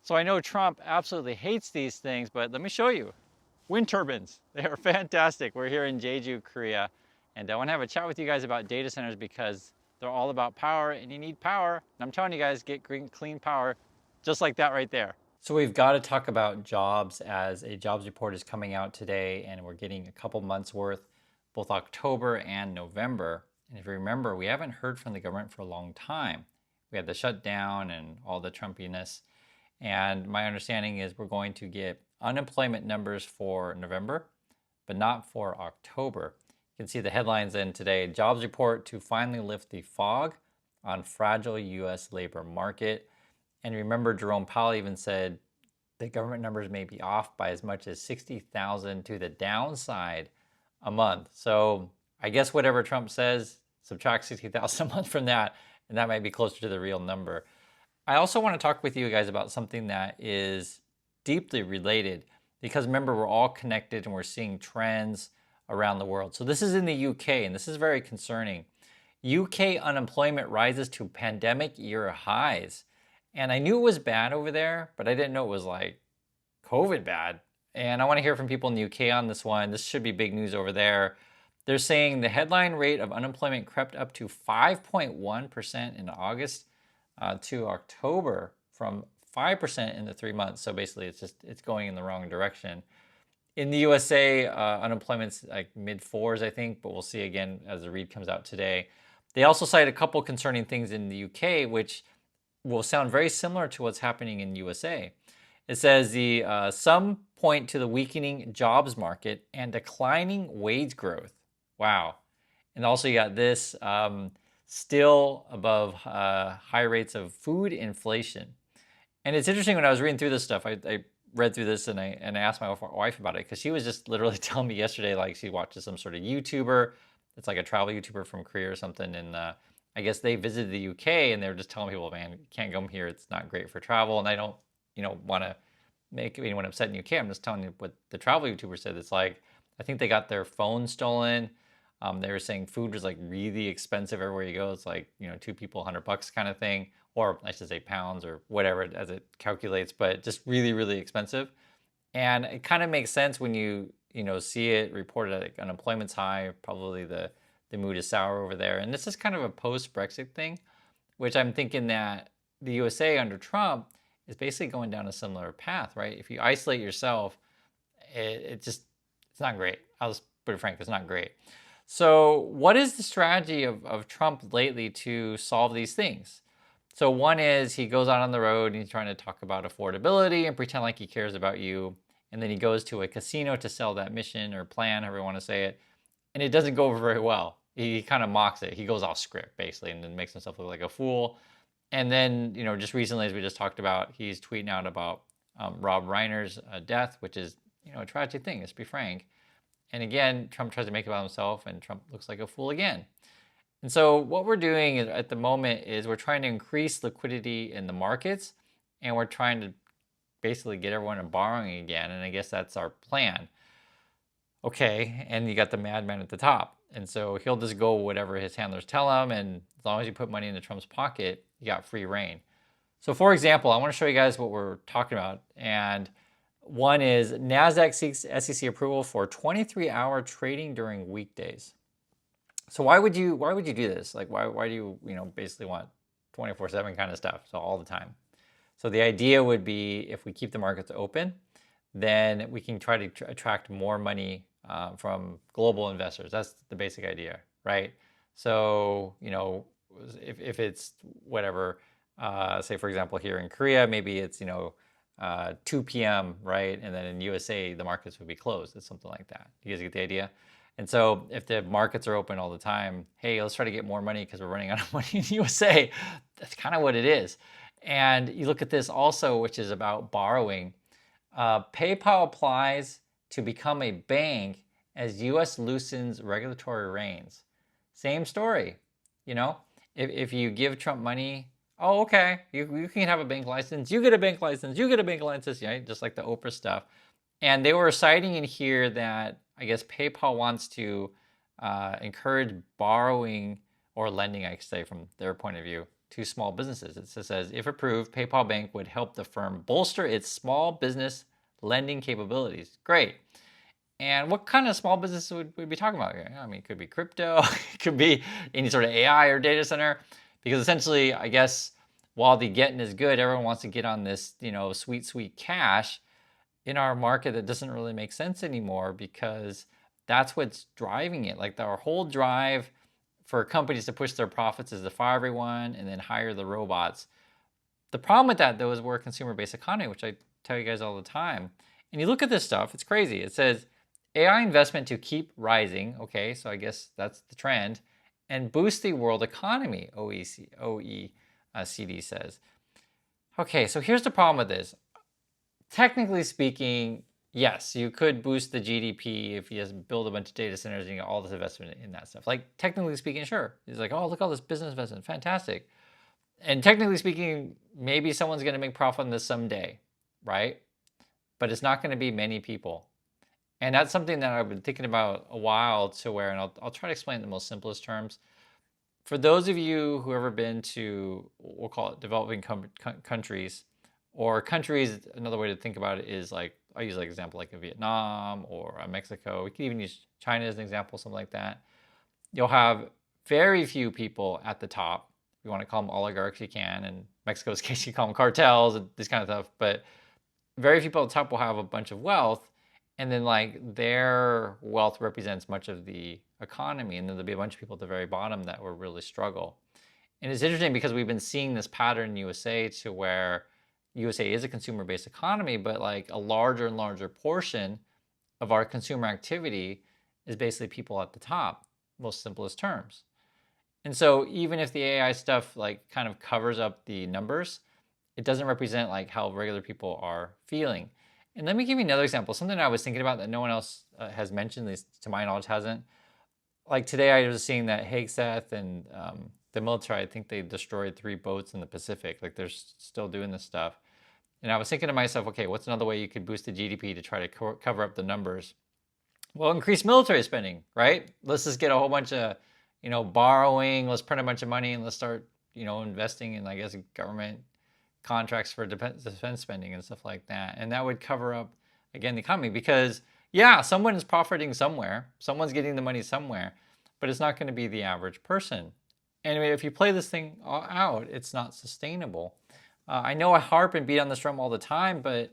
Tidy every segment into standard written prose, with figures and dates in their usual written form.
So I know Trump absolutely hates these things, but let me show you. Wind turbines, they are fantastic. We're here in Jeju, Korea, and I want to have a chat with you guys about data centers because they're all about power and you need power. And I'm telling you guys, get green, clean power just like that right there. So we've got to talk about jobs as a jobs report is coming out today and we're getting a couple months worth, both October and November. And if you remember, we haven't heard from the government for a long time. We had the shutdown and all the Trumpiness. And my understanding is we're going to get unemployment numbers for November, but not for October. You can see the headlines in today, jobs report to finally lift the fog on fragile US labor market. And remember, Jerome Powell even said the government numbers may be off by as much as 60,000 to the downside a month. So I guess whatever Trump says, subtract 60,000 a month from that, and that might be closer to the real number. I also want to talk with you guys about something that is deeply related because remember, we're all connected and we're seeing trends around the world. So this is in the UK, and this is very concerning. UK unemployment rises to pandemic era highs. And I knew it was bad over there, but I didn't know it was like COVID bad. And I want to hear from people in the UK on this one. This should be big news over there. They're saying the headline rate of unemployment crept up to 5.1% in August to October from 5% in the 3 months. So basically, it's going in the wrong direction. In the USA, unemployment's like mid fours, I think, but we'll see again as the read comes out today. They also cite a couple concerning things in the UK, which will sound very similar to what's happening in USA. It says some point to the weakening jobs market and declining wage growth. Wow. And also you got this, still above high rates of food inflation. And it's interesting when I was reading through this stuff, I read through this and I asked my wife about it because she was just literally telling me yesterday, like she watches some sort of YouTuber. It's like a travel YouTuber from Korea or something. And I guess they visited the UK and they were just telling people, man, you can't come here. It's not great for travel. And I don't, want to make anyone upset in the UK. I'm just telling you what the travel YouTuber said. It's like, I think they got their phone stolen. They were saying food was like really expensive everywhere you go. It's like, two people, $100 kind of thing, or I should say pounds or whatever as it calculates, but just really, really expensive. And it kind of makes sense when you see it reported like unemployment's high, probably the mood is sour over there. And this is kind of a post-Brexit thing, which I'm thinking that the USA under Trump is basically going down a similar path, right? If you isolate yourself, it's not great. I'll just put it frank, it's not great. So what is the strategy of Trump lately to solve these things? So one is he goes out on the road and he's trying to talk about affordability and pretend like he cares about you. And then he goes to a casino to sell that mission or plan, however you want to say it. And it doesn't go over very well. He kind of mocks it. He goes off script basically and then makes himself look like a fool. And then, just recently, as we just talked about, he's tweeting out about Rob Reiner's death, which is, a tragic thing, let's be frank. And again, Trump tries to make it about himself and Trump looks like a fool again. And so what we're doing at the moment is we're trying to increase liquidity in the markets and we're trying to basically get everyone borrowing again. And I guess that's our plan. Okay, and you got the madman at the top. And so he'll just go whatever his handlers tell him. And as long as you put money into Trump's pocket, you got free reign. So for example, I want to show you guys what we're talking about. And one is NASDAQ seeks SEC approval for 23-hour trading during weekdays. So why would you do this? Like why do you, basically want 24/7 kind of stuff, so all the time? So the idea would be if we keep the markets open, then we can try to attract more money from global investors. That's the basic idea, right? So, if it's whatever, say for example here in Korea, maybe it's 2 p.m., right? And then in USA, the markets would be closed. It's something like that. You guys get the idea? And so if the markets are open all the time, hey, let's try to get more money because we're running out of money in the USA. That's kind of what it is. And you look at this also, which is about borrowing. PayPal applies to become a bank as US loosens regulatory reins. Same story. If you give Trump money, oh, okay, you can have a bank license, you get a bank license, you get a bank license, right? Just like the Oprah stuff. And they were citing in here that I guess PayPal wants to encourage borrowing or lending, I could say, from their point of view. to small businesses. It says, if approved, PayPal Bank would help the firm bolster its small business lending capabilities. Great. And what kind of small business would we be talking about here? I mean, it could be crypto, it could be any sort of AI or data center, because essentially, I guess, while the getting is good, everyone wants to get on this, sweet, sweet cash in our market that doesn't really make sense anymore, because that's what's driving it. Like our whole drive for companies to push their profits is to fire everyone and then hire the robots. The problem with that, though, is we're a consumer-based economy, which I tell you guys all the time. And you look at this stuff, it's crazy. It says AI investment to keep rising. Okay, so I guess that's the trend. And boost the world economy, OECD says. Okay, so here's the problem with this. Technically speaking, yes, you could boost the GDP if you just build a bunch of data centers and you get all this investment in that stuff. Like, technically speaking, sure. It's like, oh, look at all this business investment. Fantastic. And technically speaking, maybe someone's going to make profit on this someday, right? But it's not going to be many people. And that's something that I've been thinking about a while, to where, and I'll try to explain it in the most simplest terms. For those of you who have ever been to, we'll call it developing countries, or countries, another way to think about it is like, I use like example like a Vietnam or a Mexico. We can even use China as an example, something like that. You'll have very few people at the top. If you want to call them oligarchs, you can. In Mexico's case, you call them cartels and this kind of stuff. But very few people at the top will have a bunch of wealth. And then like their wealth represents much of the economy. And then there'll be a bunch of people at the very bottom that will really struggle. And it's interesting because we've been seeing this pattern in USA, to where USA is a consumer-based economy, but like a larger and larger portion of our consumer activity is basically people at the top, most simplest terms. And so even if the AI stuff like kind of covers up the numbers, it doesn't represent like how regular people are feeling. And let me give you another example, something I was thinking about that no one else has mentioned, at least to my knowledge hasn't. Like today I was seeing that Hegseth and the military, I think they destroyed 3 boats in the Pacific. Like they're still doing this stuff. And I was thinking to myself, okay, what's another way you could boost the GDP to try to cover up the numbers? Well, increase military spending, right? Let's just get a whole bunch of, borrowing. Let's print a bunch of money and let's start, investing in, I guess, government contracts for defense spending and stuff like that. And that would cover up, again, the economy, because, yeah, someone is profiting somewhere. Someone's getting the money somewhere, but it's not going to be the average person. Anyway, if you play this thing out, it's not sustainable. I know I harp and beat on this drum all the time, but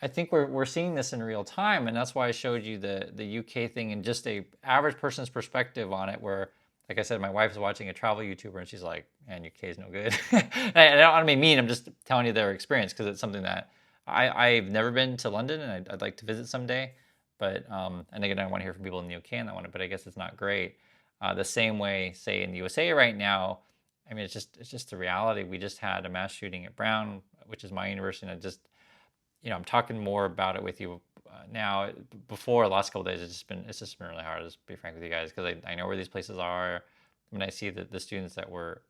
I think we're seeing this in real time, and that's why I showed you the UK thing and just a average person's perspective on it, where, like I said, my wife's watching a travel YouTuber and she's like, man, UK is no good. And I don't want to be mean, I'm just telling you their experience, because it's something that I've never been to London and I'd like to visit someday. But, and again, I want to hear from people in the UK on that one, but I guess it's not great. The same way, say in the USA right now, I mean, it's just the reality. We just had a mass shooting at Brown, which is my university, and I just, I'm talking more about it with you now. Before, the last couple of days, it's just been really hard, to be frank with you guys, because I know where these places are. When I see the students that were,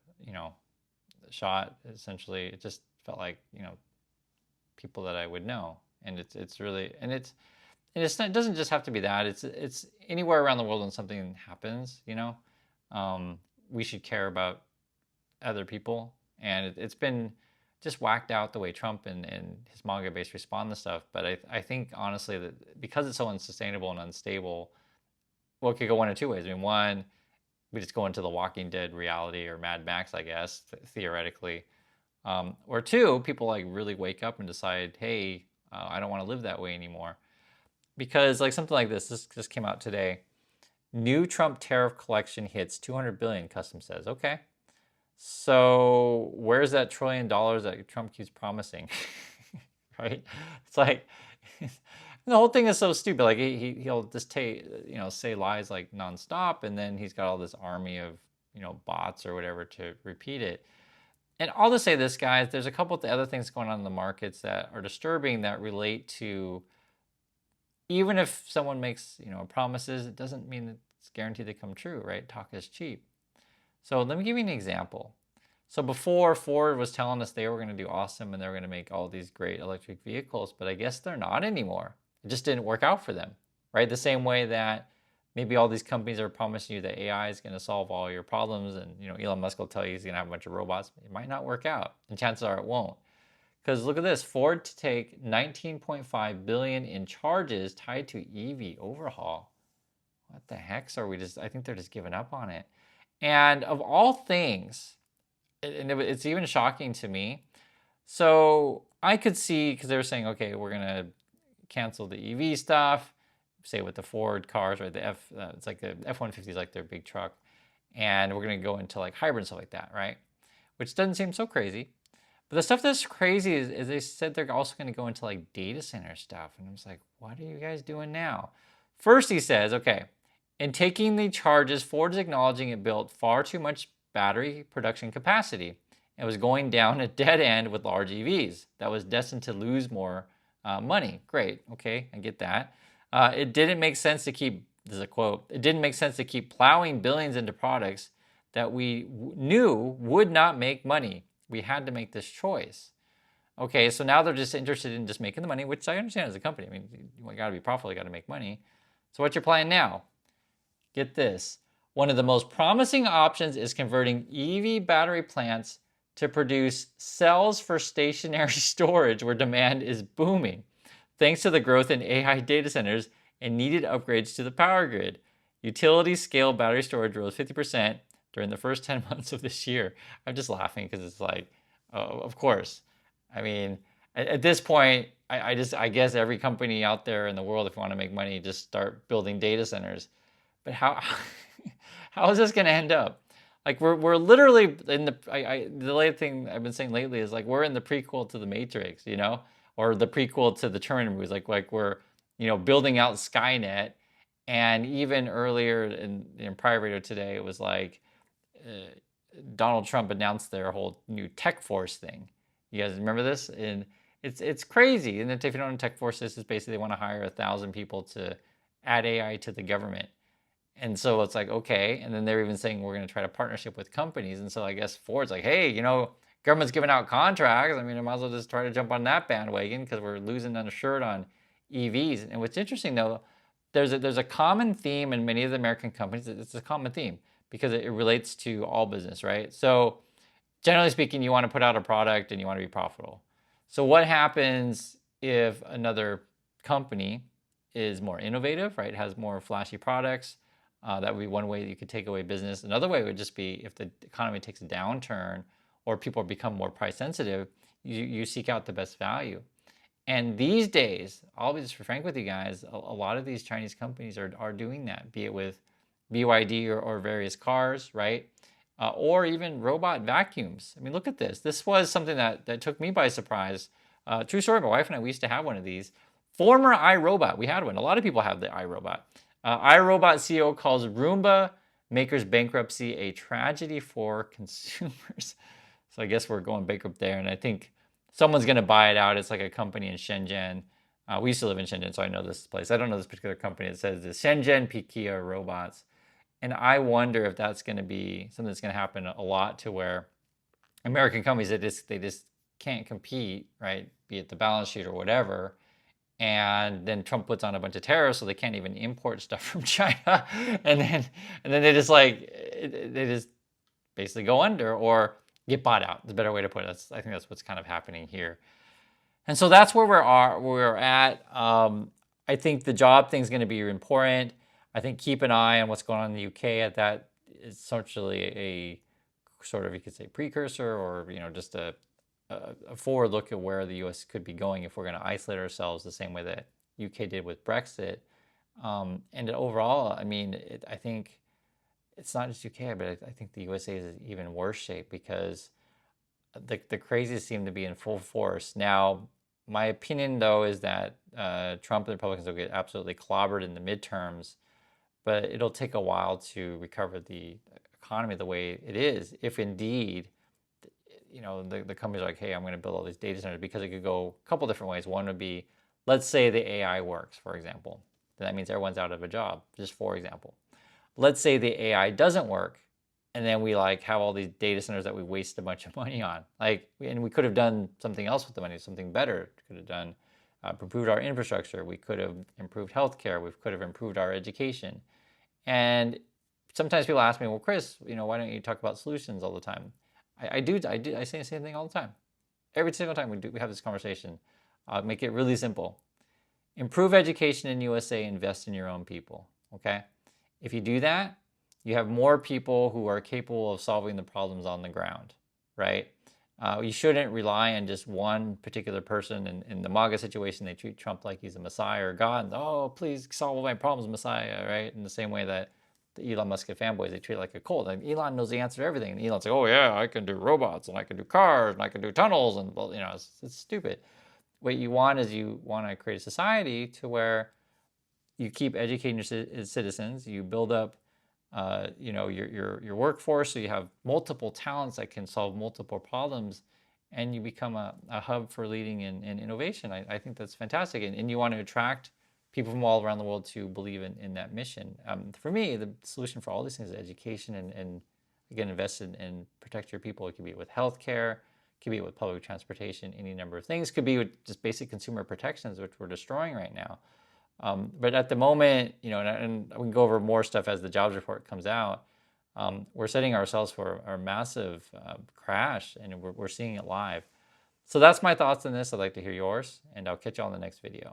shot, essentially, it just felt like, people that I would know, and it's really, and it's not, it doesn't just have to be that. It's anywhere around the world when something happens, we should care about other people, and it's been just whacked out the way Trump and his MAGA base respond to stuff. But I think honestly that because it's so unsustainable and unstable, well, it could go one of 2 ways. I mean, one, we just go into the Walking Dead reality, or Mad Max, I guess, theoretically. Or 2, people like really wake up and decide, hey, I don't want to live that way anymore. Because like something like this just came out today. New Trump tariff collection hits $200 billion, Customs says. Okay. So where's that $1 trillion that Trump keeps promising? Right? It's like the whole thing is so stupid. Like he'll just say lies like nonstop, and then he's got all this army of bots or whatever to repeat it. And I'll just say this, guys. There's a couple of other things going on in the markets that are disturbing, that relate to, even if someone makes promises, it doesn't mean it's guaranteed to come true, right? Talk is cheap. So let me give you an example. So before, Ford was telling us they were going to do awesome and they were going to make all these great electric vehicles, but I guess they're not anymore. It just didn't work out for them, right? The same way that Maybe all these companies are promising you that AI is going to solve all your problems, and Elon Musk will tell you he's going to have a bunch of robots. It might not work out, and chances are it won't. Because look at this, Ford to take 19.5 billion in charges tied to EV overhaul. What the heck are we just? I think they're just giving up on it. And of all things, and it's even shocking to me. So I could see, because they were saying, okay, we're gonna cancel the EV stuff. Say with the Ford cars, right? It's like the F-150 is like their big truck, and we're gonna go into like hybrid and stuff like that, right? Which doesn't seem so crazy. But the stuff that's crazy is they said they're also gonna go into like data center stuff, and I was like, what are you guys doing now? First, he says, okay, in taking the charges, Ford is acknowledging it built far too much battery production capacity and was going down a dead end with large EVs that was destined to lose more money. Great, okay, I get that. It didn't make sense to keep, this is a quote, it didn't make sense to keep plowing billions into products that we knew would not make money. We had to make this choice. Okay, so now they're just interested in just making the money, which I understand as a company. I mean, you got to be profitable, you got to make money. So what's your plan now? Get this. One of the most promising options is converting EV battery plants to produce cells for stationary storage where demand is booming, thanks to the growth in AI data centers and needed upgrades to the power grid. Utility scale battery storage rose 50% during the first 10 months of this year. I'm just laughing because it's like, oh, of course. I mean, at this point, I guess every company out there in the world, if you want to make money, just start building data centers. But how is this going to end up? Like we're literally in the latest thing I've been saying lately is like we're in the prequel to the Matrix, or the prequel to the Terminator movies. Like we're building out Skynet, and even earlier in prior radio today, it was like Donald Trump announced their whole new tech force thing. You guys remember this? And it's crazy. And if you don't know what tech force is basically they want to hire 1,000 people to add AI to the government. And so it's like, okay. And then they're even saying we're going to try to partnership with companies. And so I guess Ford's like, hey, government's giving out contracts. I mean, I might as well just try to jump on that bandwagon because we're losing on a shirt on EVs. And what's interesting though, there's a common theme in many of the American companies. It's a common theme because it relates to all business, right? So generally speaking, you want to put out a product and you want to be profitable. So what happens if another company is more innovative, right? Has more flashy products? That would be one way that you could take away business. Another way would just be if the economy takes a downturn or people become more price sensitive, you seek out the best value. And these days, I'll be just frank with you guys, a lot of these Chinese companies are doing that, be it with BYD or various cars, right? Or even robot vacuums. I mean, look at this. This was something that took me by surprise. True story, my wife and I, we used to have one of these. Former iRobot, we had one. A lot of people have the iRobot. iRobot CEO calls Roomba maker's bankruptcy a tragedy for consumers. So I guess we're going bankrupt there. And I think someone's going to buy it out. It's like a company in Shenzhen. We used to live in Shenzhen, so I know this place. I don't know this particular company. It says the Shenzhen Pikia Robots. And I wonder if that's going to be something that's going to happen a lot to where American companies, they just can't compete, right? Be it the balance sheet or whatever. And then Trump puts on a bunch of tariffs, so they can't even import stuff from China. and then they just basically go under or get bought out. It's a better way to put it. I think that's what's kind of happening here. And so that's where we're at. I think the job thing is going to be important. I think keep an eye on what's going on in the UK. At that is essentially a sort of, you could say, precursor, or just a forward look at where the U.S. could be going if we're going to isolate ourselves the same way that UK did with Brexit. And overall, I mean, I think it's not just UK, but I think the USA is in even worse shape because the crazies seem to be in full force. Now, my opinion, though, is that Trump and the Republicans will get absolutely clobbered in the midterms, but it'll take a while to recover the economy the way it is, if indeed the company's like, hey, I'm going to build all these data centers, because it could go a couple different ways. One would be, let's say the AI works, for example. Then that means everyone's out of a job, just for example. Let's say the AI doesn't work, and then we have all these data centers that we waste a bunch of money on. And we could have done something else with the money, something better. Could have done, improved our infrastructure. We could have improved healthcare. We could have improved our education. And sometimes people ask me, well, Chris, why don't you talk about solutions all the time? I say the same thing all the time. Every single time we have this conversation. I'll make it really simple. Improve education in USA, invest in your own people, okay? If you do that, you have more people who are capable of solving the problems on the ground, right? You shouldn't rely on just one particular person. In the MAGA situation, they treat Trump like he's a messiah or God. And, oh, please solve my problems, messiah, right? In the same way that the Elon Musk fanboys, they treat it like a cult. And Elon knows the answer to everything. And Elon's like, oh yeah, I can do robots, and I can do cars, and I can do tunnels, and well, it's stupid. What you want is you want to create a society to where you keep educating your citizens, you build up your workforce, so you have multiple talents that can solve multiple problems, and you become a hub for leading in innovation. I think that's fantastic, and you want to attract people from all around the world to believe in that mission. For me, the solution for all these things is education and again, invest in and protect your people. It could be with healthcare, it could be with public transportation, any number of things. It could be with just basic consumer protections, which we're destroying right now. But at the moment, and we can go over more stuff as the jobs report comes out, we're setting ourselves for a massive crash, and we're seeing it live. So that's my thoughts on this. I'd like to hear yours, and I'll catch you on the next video.